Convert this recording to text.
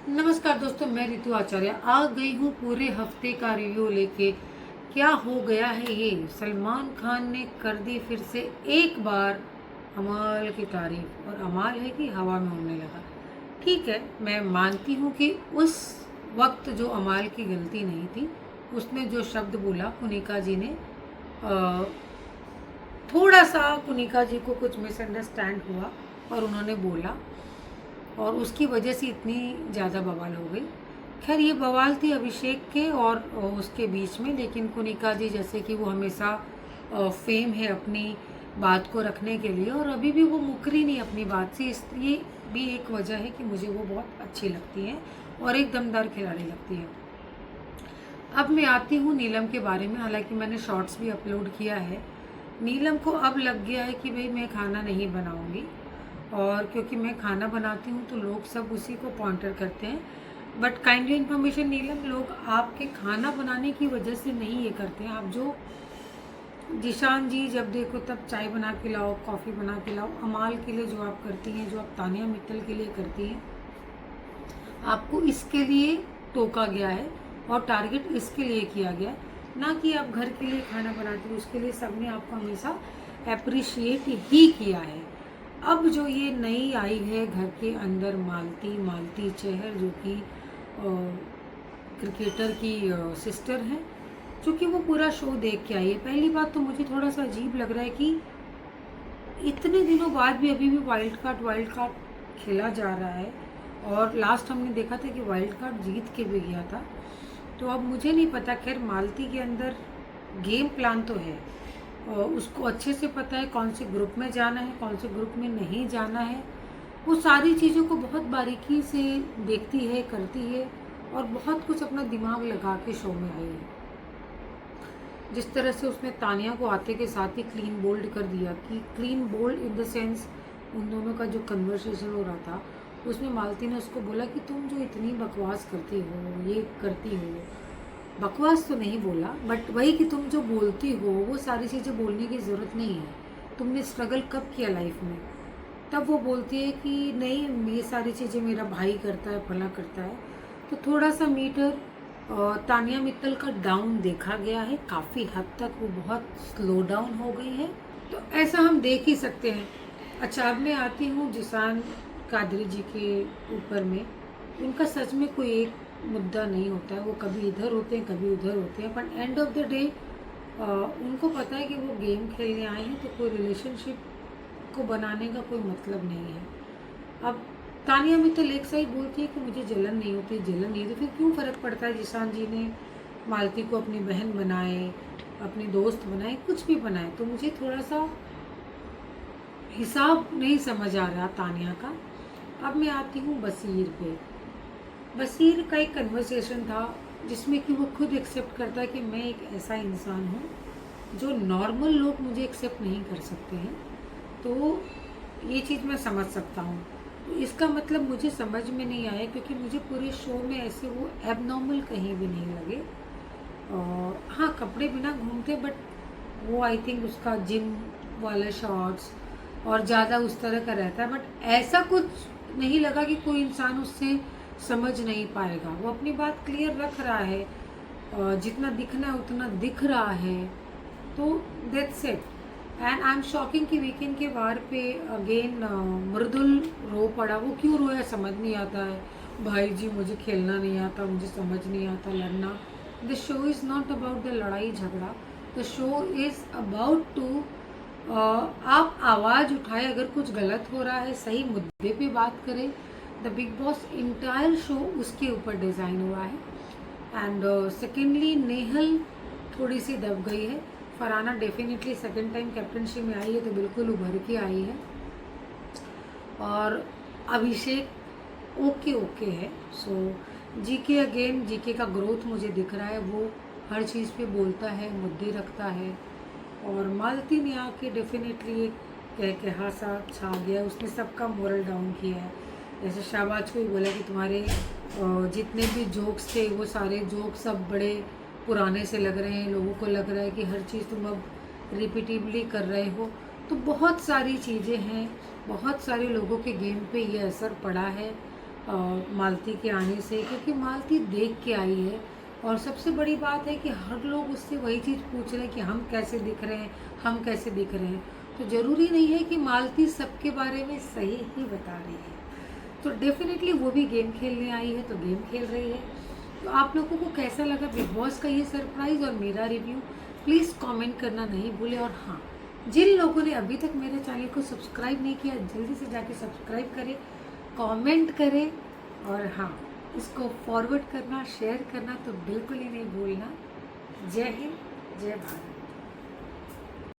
नमस्कार दोस्तों, मैं रितु आचार्य आ गई हूँ पूरे हफ्ते का रिव्यू लेके। क्या हो गया है ये, सलमान खान ने कर दी फिर से एक बार अमाल की तारीफ, और अमाल है कि हवा में उड़ने लगा। ठीक है, मैं मानती हूँ कि उस वक्त जो अमाल की गलती नहीं थी, उसने जो शब्द बोला कुनिका जी ने, अ, थोड़ा सा कुनिका जी को कुछ मिसअंडरस्टैंड हुआ और उन्होंने बोला, और उसकी वजह से इतनी ज़्यादा बवाल हो गई। खैर, ये बवाल थी अभिषेक के और उसके बीच में, लेकिन कुनिका जी जैसे कि वो हमेशा फेम है अपनी बात को रखने के लिए, और अभी भी वो मुकरी नहीं अपनी बात से, इसलिए भी एक वजह है कि मुझे वो बहुत अच्छी लगती हैं और एक दमदार खिलाड़ी लगती है। अब मैं आती हूँ नीलम के बारे में। हालांकि मैंने शॉर्ट्स भी अपलोड किया है। नीलम को अब लग गया है कि भाई मैं खाना नहीं बनाऊंगी, और क्योंकि मैं खाना बनाती हूँ तो लोग सब उसी को पॉइंटर करते हैं। बट काइंडली इन्फॉर्मेशन नीलम, लोग आपके खाना बनाने की वजह से नहीं ये करते हैं। आप जो जिशान जी जब देखो तब चाय बना के लाओ, कॉफ़ी बना के लाओ, अमाल के लिए जो आप करती हैं, जो आप तानिया मित्तल के लिए करती हैं, आपको इसके लिए टोका गया है और टारगेट इसके लिए किया गया है, ना कि आप घर के लिए खाना बनाते हो। उसके लिए सबने आपको हमेशा अप्रिशिएट ही किया है। अब जो ये नई आई है घर के अंदर, मालती मालती चहर, जो कि क्रिकेटर की सिस्टर है, चूँकि वो पूरा शो देख के आई है। पहली बात तो मुझे थोड़ा सा अजीब लग रहा है कि इतने दिनों बाद भी अभी भी वाइल्ड कार्ड खेला जा रहा है, और लास्ट हमने देखा था कि वाइल्ड कार्ड जीत के भी गया था। तो अब मुझे नहीं पता, खैर मालती के अंदर गेम प्लान तो है, और उसको अच्छे से पता है कौन से ग्रुप में जाना है, कौन से ग्रुप में नहीं जाना है। वो सारी चीज़ों को बहुत बारीकी से देखती है, करती है, और बहुत कुछ अपना दिमाग लगा के शो में आई है। जिस तरह से उसने तानिया को आते के साथ ही क्लीन बोल्ड कर दिया, कि clean bowled in the sense उन दोनों का जो कन्वर्सेशन हो रहा था, उसमें मालती ने उसको बोला कि तुम जो इतनी बकवास करती हो, ये करती हो, बकवास तो नहीं बोला, बट वही कि तुम जो बोलती हो वो सारी चीज़ें बोलने की ज़रूरत नहीं है, तुमने स्ट्रगल कब किया लाइफ में। तब वो बोलती है कि नहीं, ये सारी चीज़ें मेरा भाई करता है, फला करता है। तो थोड़ा सा मीटर तानिया मित्तल का डाउन देखा गया है, काफ़ी हद तक वो बहुत स्लो डाउन हो गई है, तो ऐसा हम देख ही सकते हैं। अच्छा, अब मैं आती हूँ जिसान कादरी जी के ऊपर में। उनका सच में कोई एक मुद्दा नहीं होता है, वो कभी इधर होते हैं कभी उधर होते हैं, पर एंड ऑफ द डे उनको पता है कि वो गेम खेलने आए हैं, तो कोई रिलेशनशिप को बनाने का कोई मतलब नहीं है। अब तानिया मित्तल एक साइड बोलती है कि मुझे जलन नहीं होती, जलन नहीं होती, फिर क्यों फ़र्क पड़ता है जिसान जी ने मालती को अपनी बहन बनाए, अपनी दोस्त बनाए, कुछ भी बनाए। तो मुझे थोड़ा सा हिसाब नहीं समझ आ रहा तानिया का। अब मैं आती हूँ बसीर पे। बसीर का एक कन्वर्सेशन था जिसमें कि वो खुद एक्सेप्ट करता है कि मैं एक ऐसा इंसान हूँ जो नॉर्मल लोग मुझे एक्सेप्ट नहीं कर सकते हैं। तो ये चीज़ मैं समझ सकता हूँ। तो इसका मतलब मुझे समझ में नहीं आया, क्योंकि मुझे पूरे शो में ऐसे वो एबनॉर्मल कहीं भी नहीं लगे। और हाँ, कपड़े बिना घूमते, बट वो आई थिंक उसका जिम वाला शॉर्ट्स और ज़्यादा उस तरह का रहता है, बट ऐसा कुछ नहीं लगा कि कोई इंसान उससे समझ नहीं पाएगा। वो अपनी बात क्लियर रख रहा है, और जितना दिखना है उतना दिख रहा है, तो that's it. And I am shocking कि वीकेंड के वार पे अगेन मृदुल रो पड़ा। वो क्यों रोया समझ नहीं आता है। भाई जी, मुझे खेलना नहीं आता, मुझे समझ नहीं आता लड़ना। The show is not about the लड़ाई झगड़ा, the show is about to आप आवाज़ उठाए, अगर कुछ गलत हो रहा है सही मुद्दे पे बात करें। The big boss entire show उसके ऊपर डिज़ाइन हुआ है। एंड सेकेंडली, नेहल थोड़ी सी दब गई है। Farhana definitely second time captaincy में आई है तो बिल्कुल उभर के आई है। और अभिषेक ओके ओके है। सो जीके अगेन, जीके का ग्रोथ मुझे दिख रहा है, वो हर चीज़ पे बोलता है, मुद्दे रखता है। और मालती ने आके डेफिनेटली एक कह सा छा गया, उसने सबका मोरल डाउन किया है। जैसे शाहबाज को ही बोला कि तुम्हारे जितने भी जोक्स थे वो सारे जोक्स अब बड़े पुराने से लग रहे हैं, लोगों को लग रहा है कि हर चीज़ तुम अब रिपीटिवली कर रहे हो। तो बहुत सारी चीज़ें हैं, बहुत सारे लोगों के गेम पे ये असर पड़ा है। मालती के आने से, क्योंकि मालती देख के आई है। और सबसे बड़ी बात है कि हर लोग उससे वही चीज़ पूछ रहे हैं कि हम कैसे दिख रहे हैं, हम कैसे दिख रहे हैं। तो ज़रूरी नहीं है कि मालती सबके बारे में सही ही बता रही है। तो डेफिनेटली वो भी गेम खेलने आई है, तो गेम खेल रही है। तो आप लोगों को कैसा लगा बिग बॉस का ये सरप्राइज़ और मेरा रिव्यू, प्लीज़ कमेंट करना नहीं भूलें। और हाँ, जिन लोगों ने अभी तक मेरे चैनल को सब्सक्राइब नहीं किया, जल्दी से जाके सब्सक्राइब करें, कमेंट करें, और हाँ, इसको फॉरवर्ड करना, शेयर करना तो बिल्कुल ही नहीं भूलना। जय हिंद, जय भारत।